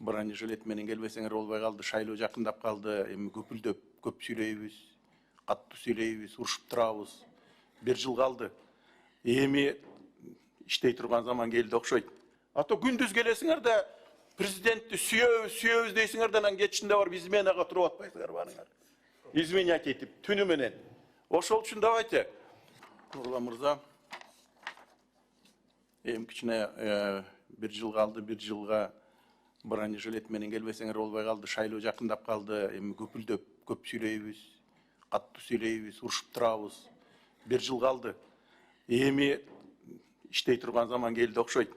бронежилет менен келбесеңер болбой калды, шайлоо жакындап калды, эми көпүлдөп көп сүйлөйбүз, каттуу сүйлөйбүз, урушуп турабыз. 1 жыл калды. Эми иштей турган заман келди окшойт. Ато күндүз келесиңер да президентти сүйөбүз дейсиңер да анан кечинде бар изменага туруп атпайсыңар барыңар. Изменять этип түнү менен. Ошол үчүн давайте. Нурлан мырза, эми кичине 1 жыл калды, 1 жылга бронежилет менен келбесеңер болбой калды, шайлоо жакындап калды, эми көпүлдөп көп сүйлөйбүз, каттуу сүйлөйбүз, урушуп турабыз. 1 жыл калды. Эми иштей турган заман келди окшойт.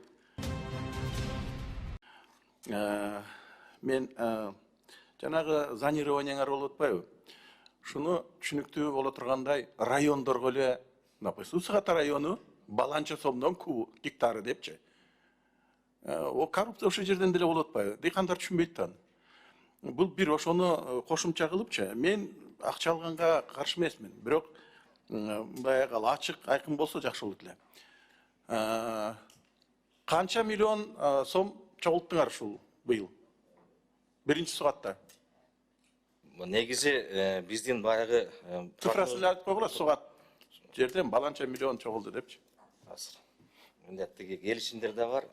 Мен жанагы зонированияңар болуп атпайбы? Шуну түшүнүктүү боло тургандай райондорго эле, например, Сыгат району баланча сомдон куб гектары депчи. О коррупция ошол жерден деле болуп атпайбы? Дыйкандар түшүнбөйт да. Бул бир ошону кошумча кылыпчы. Мен акча алганга каршы эмесмин, бирок баягы ачык, айкын болсо жакшы болот эле. Канча миллион сом чогулттуңар ушул быйыл? Биринчи сугатта. Негизи биздин баягы цифрасын айтып койгула, сугат жерден баланча миллион чогулду депчи. Азыр. Мындаттыгы келишимдер да бар,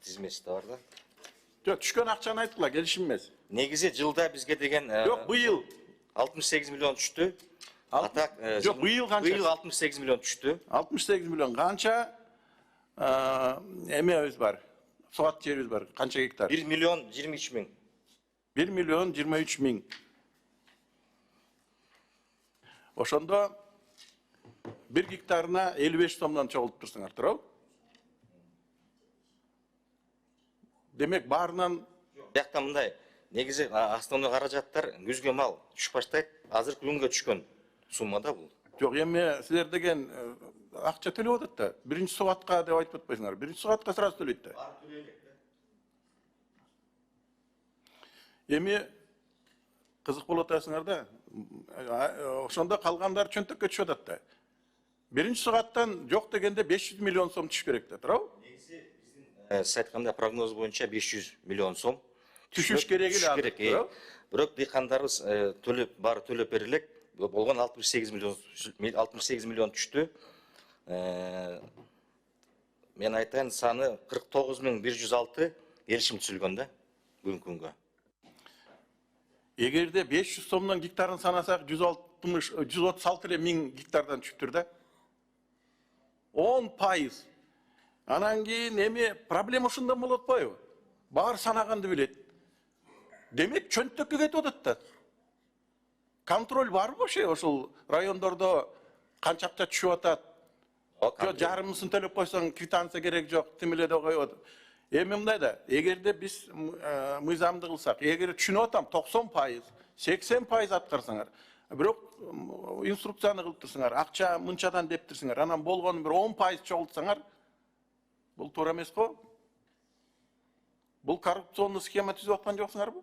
тизмеси да бар да. Жок, түшкөн акчаны айткыла, келишим эмес. Негизи жылда бизге деген Жок, быйыл 68 миллион түштү. Атак жок, быйыл канча? Быйыл 68 миллион түштү. 68 миллион канча эмебиз бар? Сугат жерибиз бар. Канча гектар? 1 миллион 23 миң. 1 миллион 23 миң. Ошондо 1 гектарына 55 сомдон чогултуп турсуңар, туурабы? Демек баарынан Бияқта мындай, негизи основной каражаттар күзгө мал түшүп баштайт. Азыр күнгө түшкөн сумма да бул. жок, эми силер деген акча төлөп атат да. Биринчи сугатка деп айтып атпайсыңар. Биринчи сугатка сразу төлөйт да. Эми кызык болуп атасыңар да. Ошондо калгандар чөнтөккө түшүп атат да. Биринчи сугаттан жок дегенде 500 миллион сом түшүш керек да, туурабы? Негизи биздин сиз айткандай прогноз боюнча 500 миллион сом түшүш керек эле, туурабы? Бирок дыйкандарыбыз баары төлөп берилек. Болгон 68 миллион түштү. Мен айтайын, саны 49.106 келишим түзүлгөн да бүгүнкү күнгө. Эгерде 500 сомдон гектарын санасак, 136 эле миң гектардан түшүптүр да. 10%. Анан кийин эми проблема ушундан болот атпайбы? Баары санаганды билет. Демек чөнтөккө кетип атат да. Контроль барбы ошол райондордо канча акча түшүп атат? Жок, жарымысын төлөп койсоң квитанция керек жок, тим эле деп коет. Эми мындай да, эгерде биз мыйзамды кылсак, эгер түшүнүп атам 90%, 80% аткарсаңар, бирок инструкцияны кылып турсаңар, акча мынчадан деп турсаңар, анан болгону бир 10% чогултсаңар, бул туура эмес го? Бул коррупционный схема түзүп аткан жоксуңарбы?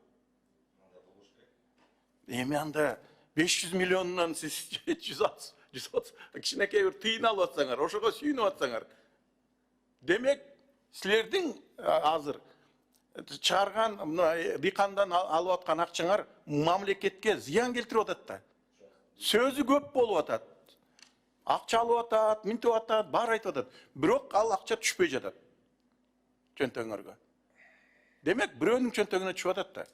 Эми анда 500 миллионнан сиз 130 кичинекей бир тыйын алып атсаңар, ошого сүйүнүп атсаңар. Демек, силердин азыр чыгарган дыйкандан алып аткан акчаңар мамлекетке зыян келтирип атат да. Сөзү көп болуп атат. Акча алып атат, минтип атат, баары айтып атат. Бирок ал акча түшпөй жатат. Чөнтөгүңөргө. Демек, бирөөнүн чөнтөгүнө түшүп атат да.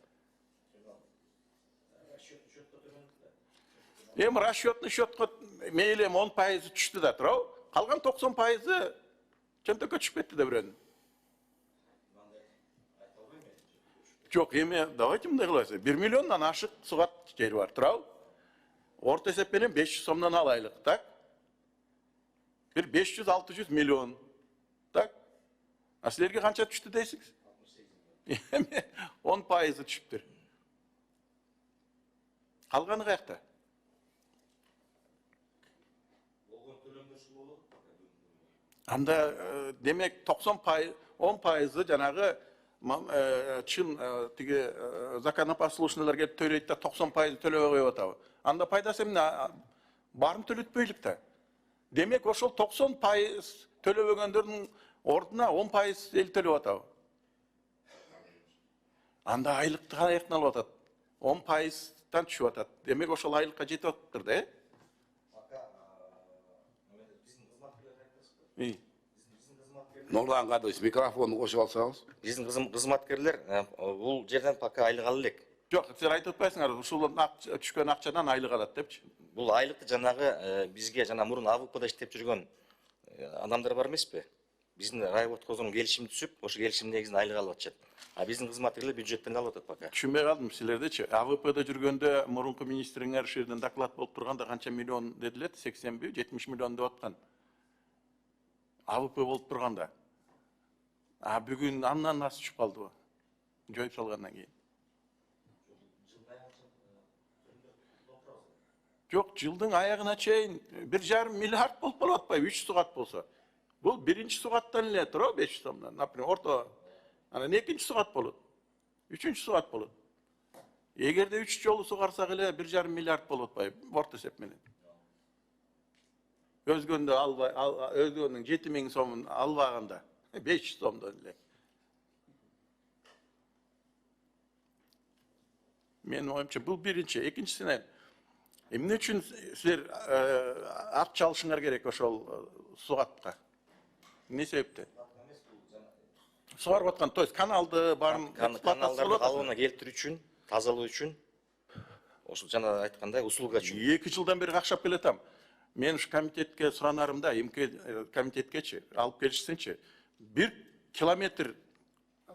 Эми расчетный счетко мейли 10% түштү да, туурабы? Калган 90% чөнтөккө түшүп кетти да бирөөнүн. Жок, эми давайте мындай кылабыз. 1 миллиондон ашык сугат жери бар, туурабы? Орто эсеп менен 500 сомдон алайлык, так? Бир 500-600 миллион, так? А силерге канча түштү дейсиз? Эми 10% түшүптүр. Калганы каякта? Анда демек 90%, 10% жанагы чын тиги законопослушныйлар келип төлөйт да 90% төлөбөй коюп атабы. Анда пайдасы эмне? Баарын төлөтпөйлүк да. Демек ошол 90% төлөбөгөндөрдүн ордуна 10% эл төлөп атабы. Анда айлыкты каяктан алып атат? 10%-тан түшүп атат. Демек ошол айлыкка жетип атыптыр да, Нурлан Кадырович, микрофонду кошуп алсаңыз. Биздин кызматкерлер бул жерден пока айлык ала элек. Жок, силер айтып атпайсыңар, ушул түшкөн акчадан айлык алат депчи. Бул айлыкты жанагы бизге жана мурун АВПда иштеп жүргөн адамдар бар эмеспи? Биздин райотkozунун келишими түсүп, ошо келишим негизинде айлык алып атышат. А биздин кызматкерлер бюджеттен алып атат пока. Түшүнбөй калдым силердечи. АВПда жүргөндө мурунку министриңер ушул жерден доклад болуп турганда канча миллион дедилер? 80 70 миллион деп аткан. АВП болуп турганда. А бүгүн андан аз түшүп калдыбы? Жоюп салгандан кийин. Жок, жылдың аягына чейин 1,5 миллиард болуп калып атпайбы? 3 сугат болсо. Бул биринчи сугаттан эле туруп 500 сомдон. Например, орто анан экинчи сугат болот. Үчүнчү сугат болот. Эгерде 3 жолу сугарсак эле 1,5 миллиард болуп атпайбы? Орто эсеп менен. Өзгөндө албай, өзгөнүн 7,000 сомун албаганда 500 сомдон эле. Менин оюмча бул биринчи, экинчисинен эмне үчүн силер акча алышыңар керек ошол сугатка? Эмне себептен? Сугарып аткан, то есть каналды баарын каналдарды калыбына келтирүү үчүн, тазалоо үчүн, ошол жана айткандай услуга үчүн. 2 жылдан бери какшап келатам. Мен ушу комитетке суранарымда, комитеткечи алып келишсинчи, 1 километр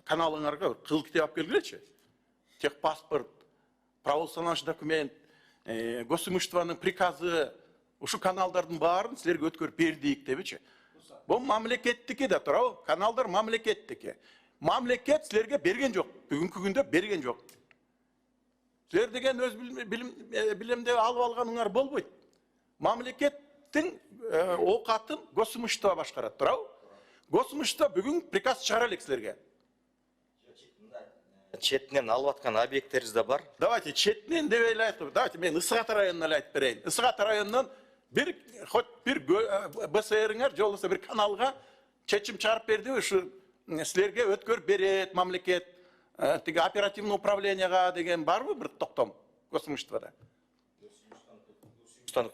каналыңарга кызыл китеп алып келгилечи. Техпаспорт, правоустанавливающий документ, госимуществонун приказы, ушу каналдардын баарын силерге өткөрүп бердик депичи. Бул мамлекеттики да туурабы? Каналдар мамлекеттики. Мамлекет силерге берген жок. Бүгүнкү күндө берген жок. Силер деген өз билимде алып алганыңар болбойт. Мамлекеттин оокатын госимущество башкарат, туурабы? Госимущество бүгүн приказ чыгара элек силерге. Четинен алып аткан объекттерибиз да бар. Давайте четинен деп эле айтып, давайте мен Ысыгат районуна эле айтып берейин. Ысыгат районунан бир БСРңер же болбосо бир каналга чечим чыгарып берди, ушу силерге өткөрүп берет мамлекет, тиги оперативный управленияга деген барбы бир токтом госимуществода?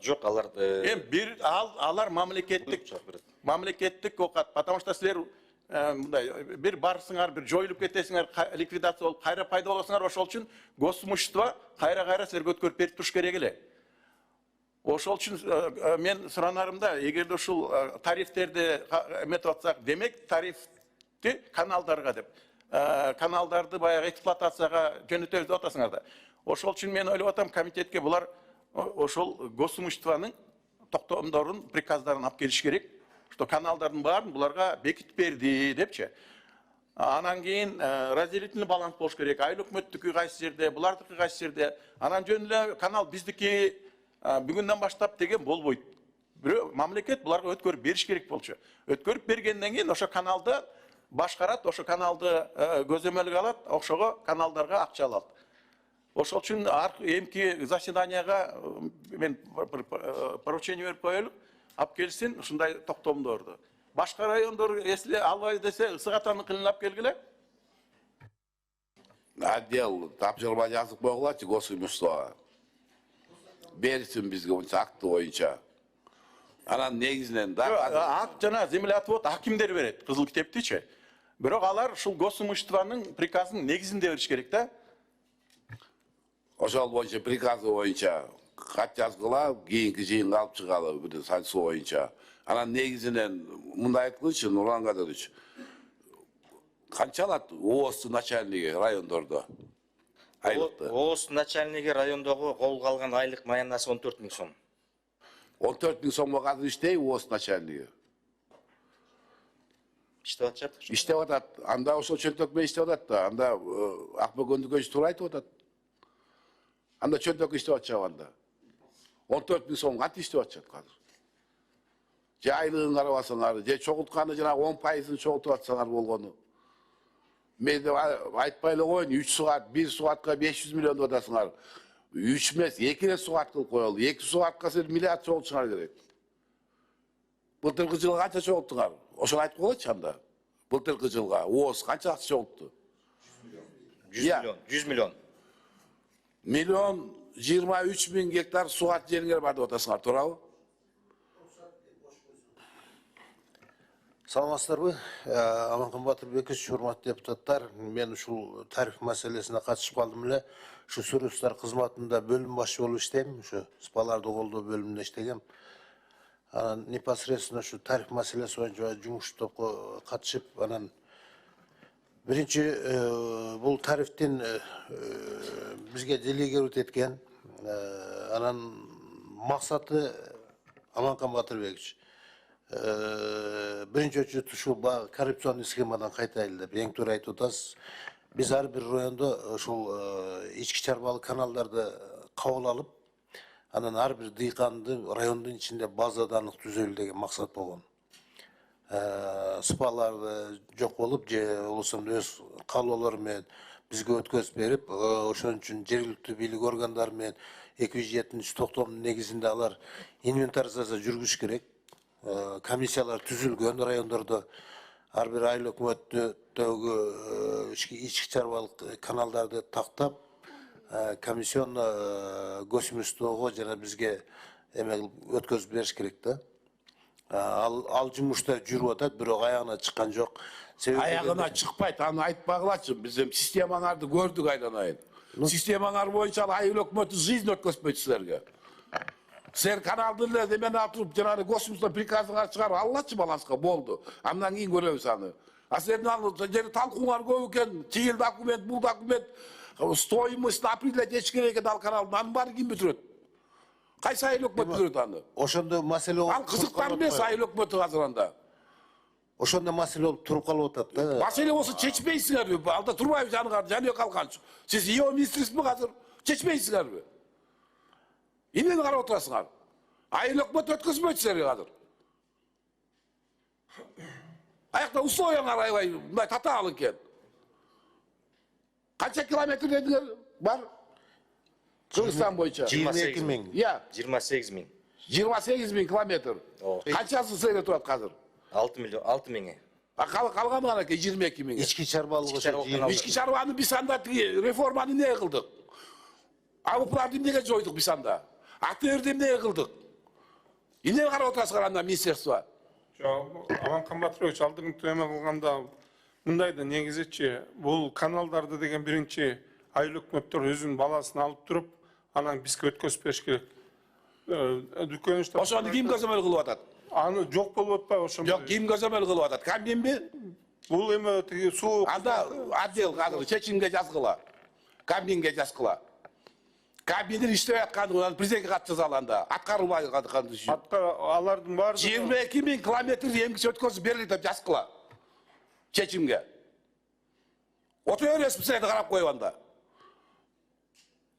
Жок, алар Бир алар мамлекеттик окат, потому что силер мындай бир барсыңар, бир жоюлуп кетесиңер, ликвидация болуп кайра пайда болосуңар, ошол үчүн госимущество кайра силерге өткөрүп берип туруш керек эле. Ошол үчүн мен суранарымда, эгерде ушул тарифтерди эметип атсак, демек тарифти каналдарга деп, каналдарды баягы эксплуатацияга жөнөтөбүз деп атасыңар да. Ошол үчүн мен ойлоп атам, комитетке булар ошол госимуществонун токтомдорун, приказдарын алып келиш керек, что каналдардын баарын буларга бекитип берди депчи. Анан кийин разделительный баланс болуш керек. Айыл өкмөттүкү кайсы жерде, булардыкы кайсы жерде. Анан жөн эле канал биздики бүгүндөн баштап деген болбойт. Бирөө мамлекет буларга өткөрүп бериш керек болчу. Өткөрүп бергенден кийин ошо каналды башкарат, ошо каналды көзөмөлгө алат, ошого каналдарга акча алат. Ошол үчүн эмки заседанияга мен поручение берип коелу, алып келсин ушундай токтомдорду. Башка райондор эсли албай десе, Ысыгатаныкын алып келгиле. Отдел тапшырма жазып койгулачы госимуществого. Берсин бизге унча акты боюнча. Анан негизинен да Акт жана землеотвод акимдер берет, кызыл китептичи. Бирок алар ушул госимуществонун приказын негизинде бериш керек да. ошол боюнча приказы боюнча кат жазгыла, кийинки жыйынга алып чыгалы бир санкция боюнча. Анан негизинен мындай айткылычы Нурлан Кадырович, канча алат ООС начальниги райондордо? Айлыкты. ООС начальниги райондогу колго алган айлык маянасы 14,000 сом. 14,000 сомго казыр иштей ООС начальниги. Иштеп атышат. Иштеп атат. Анда ошол чөнтөк менен иштеп атат да. Анда Акбөгөндүкөч туура айтып атат. Анда чөнтөк иштеп атышабы анда. 14,000 сом кантип иштеп атышат казыр? Же айлыгын карабасаңар, же чогултканы жана 10%-ын чогултуп атсаңар болгону. Мен деп айтпай эле коеюн, 3 сугат, 1 сугатка 500 миллион деп атасыңар. 3 эмес, 2 эле сугат кылып коелу. 2 сугатка силер миллиард чогултушуңар керек. Былтыркы жылы канча чогулттуңар? Ошону айтып койгучу анда. Былтыркы жылга ООС канча акча чогултту? 100 Ya. milyon. 100 milyon. 1.023.000 gektar suat jeriңер бар деп атасыңар, туурабы? Саламатсыздарбы? Аманкан Батырбекович, урматтуу депутаттар, мен ушул тариф маселесине катышып калдым эле. Ушу Сурустар кызматында бөлүм башчы болуп иштейм, ушу спаларды колдоо бөлүмүндө иштегем. Анан непосредственно ушу тариф маселеси боюнча жумуш топко катышып, анан биринчи бул тарифтин бизге делегировать эткен, анан максаты Аманкан Батырбекович биринчи очут ушул коррупционный схемадан кайтайлы деп эң туура айтып атасыз. Биз ар бир райондо ушул ички чарбалык каналдарды кабыл алып, анан ар бир дыйканды райондун ичинде база данык түзөлү деген максат болгон. Спаларды жок болуп, же болбосо өз калоолору менен бизге өткөзүп берип, ошон үчүн жергиликтүү бийлик органдары менен 270-токтомдун негизинде алар инвентаризация жүргүзүш керек. Комиссиялар түзүлгөн райондордо ар бир айыл өкмөттөгү ички чарбалык каналдарды тактап, комиссионно госимуществого жана бизге эме өткөзүп бериш керек да. Ал жумушта жүрүп атат, бирок аягына чыккан жок. Аягына чыкпайт, аны айтпагылачы. Биз системаңарды көрдүк айдан айын. Системаңар боюнча айыл өкмөтү жизнь өткөзбөйт силерге. Силер каналды эле демен атып, жанагы госимущество приказыңарды чыгарып аллачы баланска болду. Андан кийин көрөбүз аны. А силердин ал жери талкууңар көп экен, тигил документ, бул документ, стоимость определять этиш керек экен ал каналдын. Анын баары ким бүтүрөт? Кайсы айыл өкмөт бүтүрөт аны? Ошондо маселе болуп. Ал кызыктар эмес айыл өкмөтү азыр анда. Ошондо маселе болуп туруп калып атат да. Маселе болсо чечпейсиңерби? Алда турбайбы жаныңар, жаны калканчы. Сиз ИО министрисизби азыр? Чечпейсиңерби? Эмнени карап отурасыңар? Айыл өкмөт өткөзбөйт силерге азыр. Аякта условияңар аябай мындай татаал экен. Канча километр дедиңер бар? Кыргызстан боюнча. 22 миң. Я, 28 миң. 28.000 километр. Канчасы силерде турат азыр? 6 миллион, 6 миңи. Калганы канаке 22 миң. Ички чарбалык Ички чарбаны биз анда реформаны эмне кылдык? Абыпларды эмнеге жойдук биз анда? Атырды эмне кылдык? Эмне карап отурасыңар анда министерство? Аманкан Батырбекович алдыңкы эме кылганда мындай да негизичи бул каналдарды деген биринчи айыл өкмөттөр өзүнүн баласын алып туруп, анан бизге өткөзүп бериш керек. Дүкөнүштө Ошону ким көзөмөл кылып атат? аны жок болуп атпайбы ошондой? Жок, ким көзөмөл кылып атат? Кабминби? Бул эме тиги суу Анда отдел азыр чечимге жазгыла. Кабминге жазгыла. Кабминдин иштеп аткандыгын президентке кат жазалы анда. Аткарылбай атканды үчүн. алардын баары 22.000 километр эмгиче өткөзүп берилди деп жазгыла. Чечимге. Отуя бересиз силерди карап коюп анда.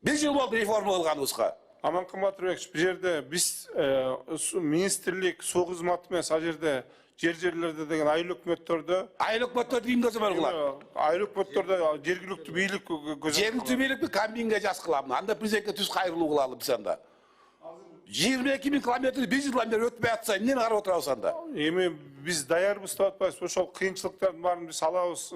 Бир жыл болду реформа кылганыбызга. Аманкан Батырбекович, бул жерде биз министрлик суу кызматы менен ал жерде жерлерде деген айыл өкмөттөрдө Айыл өкмөттөрдү ким көзөмөл кылат? айыл өкмөттөрдө жергиликтүү бийлик Жергиликтүү бийликти Кабминге жазгыла. Анда президентке түз кайрылуу кылалы биз анда. 22.000 километр бир жылдан бери өтпөй атса, эмнени карап отурабыз анда? эми биз даярбыз деп атпайбыз, ошол кыйынчылыктардын баарын биз алабыз.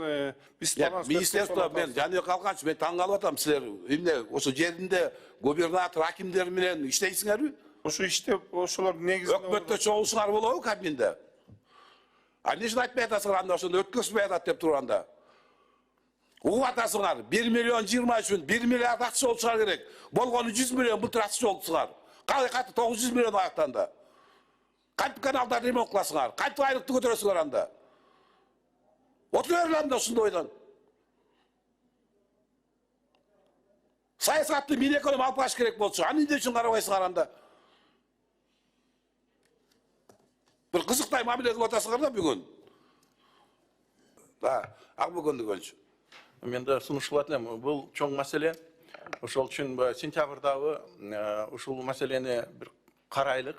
Биз Министерство мен жаны калганчы мен таң калып атам, силер эмне ошо жеринде губернатор, акимдер менен иштейсиңерби? ошо иштеп ошолордун негизинде Өкмөттө чогулушуңар болобу Кабминде? А эмне үчүн айтпай атасыңар анда ошондо өткөзбөй атат деп турганда? Угуп атасыңар, 1 миллион 20 үчүн 1 миллиард акча болушуңар керек. Болгону 100 миллион былтыр акча болдусуңар. Кайсы 900 миллион аяктанда. Кантип каналдарды ремонт кыласыңар? Кантип айлыкты көтөрөсүңөр анда? Отура бер анда ушундай ойдон. Саясатты Минэконом алып баш керек болчу. Аны эмне үчүн карабайсыңар анда? Бир кызыктай мамиле кылып атасыңар да бүгүн. Акбөгөндүгөнчү. Мен да сунушталат элем. Бул чоң маселе. Ошол үчүн сентябрдагы ушул маселени бир карайлык.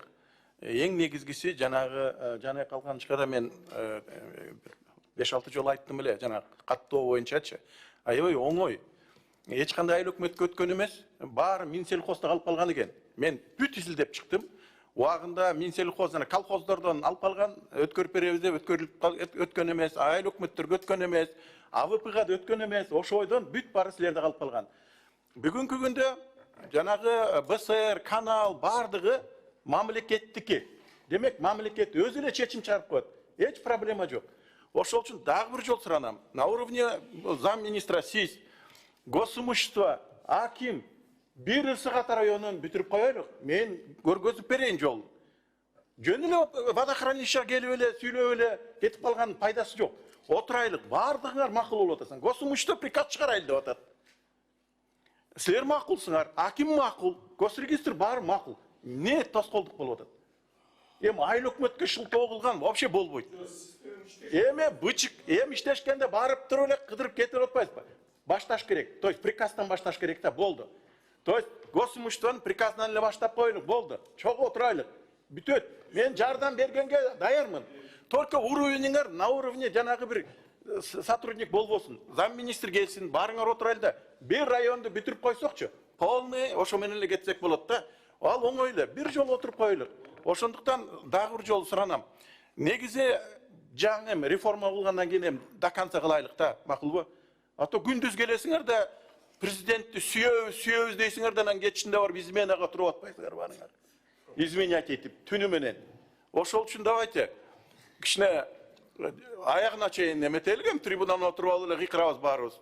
Эң негизгиси жанагы жана калганчка да мен 5-6 жолу айттым эле, жана каттоо боюнчачы. Аябай оңой. Эч кандай айыл өкмөткө өткөн эмес. Баары Минсельхозда калып калган экен. Мен бүт изилдеп чыктым. Уағында Минсельхоздан, колхоздордон алып калган, өткөрүп беребиз деп өткөн эмес, айыл өкмөттөргө өткөн эмес, АВПга да өткөн эмес, ошойдон бүт баары силерде калып калган. Бүгүнкү күндө жанагы БСР, канал бардыгы мамлекеттики. Демек, мамлекет өзү эле чечим чыгарып коет. Эч проблема жок. Ошол үчүн дагы бир жол суранам. На уровне замминистра сиз, госимущество, аким, бир Ысык Ата районун бүтүрүп коелук. Мен көргөзүп берейин жолун. Жөн эле водохранилищеге келип эле, сүйлөп эле кетип калган пайдасы жок. Отурайлык, бардыгыңар макул болуп атасың. Госимущество приказ чыгарайлы деп атат. Силер макулсыңар, аким макул, госрегистр баары макул. Не тоскоолдук болуп атат? Эми айыл өкмөткө шылтоо кылган вообще болбойт. Эми бычык, иштешкенде барып туруп эле кыдырып кетип атпайсызбы? Башташ керек. То есть приказдан башташ керек да, болду. То есть госимуществонун приказынан эле баштап коелук, болду. Чогуу отурайлык. Бүтөт. Мен жардам бергенге даярмын. Только уровениңер на уровне жанагы бир сотрудник болбосун. Замминистр келсин, барыңар отурайлы да. Бир районду бүтүрүп койсокчу, полный ошо менен эле кетсек болот да. Ал оңой эле, бир жол отуруп коелук. Ошондуктан дагы бир жол суранам. Негизи жаңы реформа кылгандан кийин до конца кылайлык да, макулбу? А то күндүз келесиңер да президентти сүйөбүз дейсиңер да, анан кетишинде барып изменага туруп атпайсыңар барыңар. Изменять этип түнү менен. Ошол үчүн давайте кичине аягына чейин эметелгем, трибунада отуруп алып эле кыйкырабыз баарыбыз.